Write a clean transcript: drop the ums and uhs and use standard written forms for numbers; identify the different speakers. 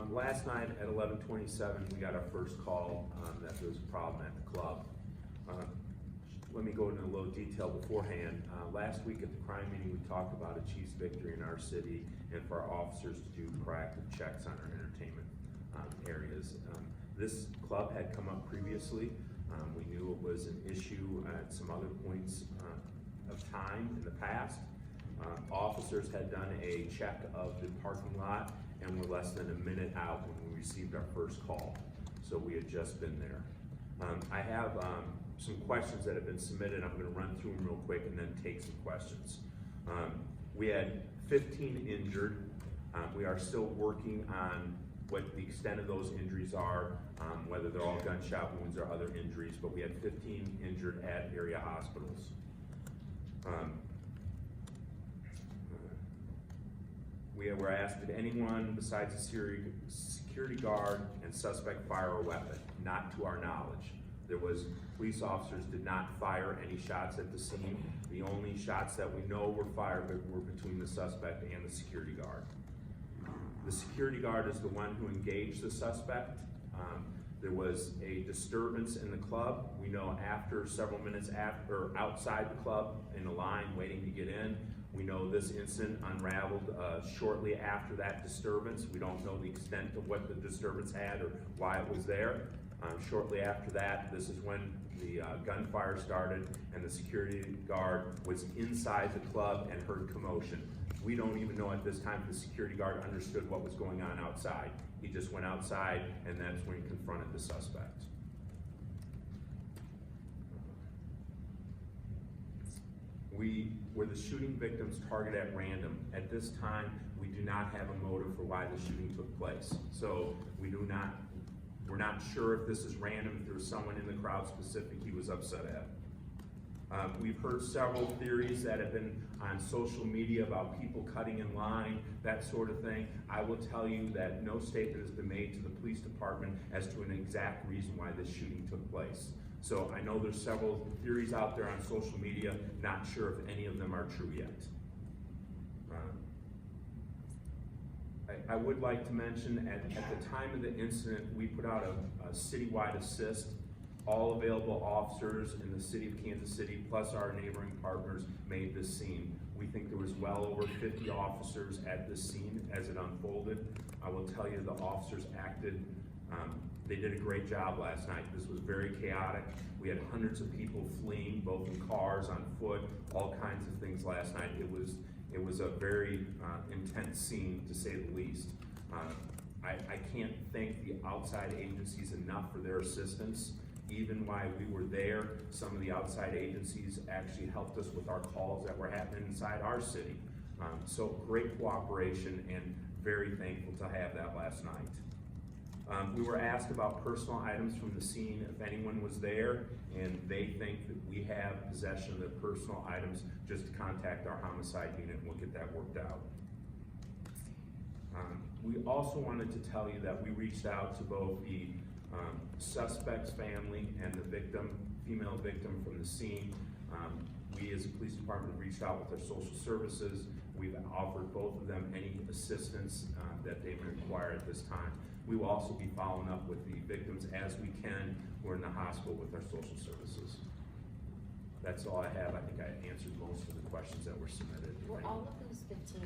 Speaker 1: Last night at 11:27, we got our first call that there was a problem at the club. Let me go into a little detail beforehand. Last week at the crime meeting, we talked about a Chiefs victory in our city and for our officers to do proactive checks on our entertainment areas. This club had come up previously. We knew it was an issue at some other points of time in the past. Officers had done a check of the parking lot and were less than a minute out when we received our first call. So we had just been there. I have some questions that have been submitted. I'm going to run through them real quick and then take some questions. We had 15 injured. We are still working on what the extent of those injuries are, whether they're all gunshot wounds or other injuries, but we had 15 injured at area hospitals. We were asked, did anyone besides the security guard and suspect fire a weapon? Not to our knowledge. Police officers did not fire any shots at the scene. The only shots that we know were fired were between the suspect and the security guard. The security guard is the one who engaged the suspect. There was a disturbance in the club. We know after several minutes outside the club in a line waiting to get in. We know this incident unraveled shortly after that disturbance. We don't know the extent of what the disturbance had or why it was there. Shortly after that, this is when the gunfire started and the security guard was inside the club and heard commotion. We don't even know at this time if the security guard understood what was going on outside. He just went outside and that's when he confronted the suspect. Were the shooting victims targeted at random? At this time, we do not have a motive for why the shooting took place. So we're not sure if this is random, if there was someone in the crowd specific he was upset at. We've heard several theories that have been on social media about people cutting in line, that sort of thing. I will tell you that no statement has been made to the police department as to an exact reason why this shooting took place. So I know there's several theories out there on social media, not sure if any of them are true yet. I would like to mention at the time of the incident, we put out a citywide assist. All available officers in the city of Kansas City, plus our neighboring partners, made this scene. We think there was well over 50 officers at this scene as it unfolded. I will tell you the officers acted, they did a great job last night. This was very chaotic. We had hundreds of people fleeing, both in cars, on foot, all kinds of things last night. It was a very intense scene, to say the least. I can't thank the outside agencies enough for their assistance. Even while we were there, some of the outside agencies actually helped us with our calls that were happening inside our city. So great cooperation and very thankful to have that last night. We were asked about personal items from the scene, if anyone was there and they think that we have possession of their personal items, just to contact our homicide unit and we'll get that worked out. We also wanted to tell you that we reached out to both the suspect's family and the victim, female victim from the scene. We as a police department reached out with our social services. We've offered both of them any assistance that they may require at this time. We will also be following up with the victims as we can who are in the hospital with our social services. That's all I have. I think I answered most of the questions that were submitted.
Speaker 2: Were all of those 15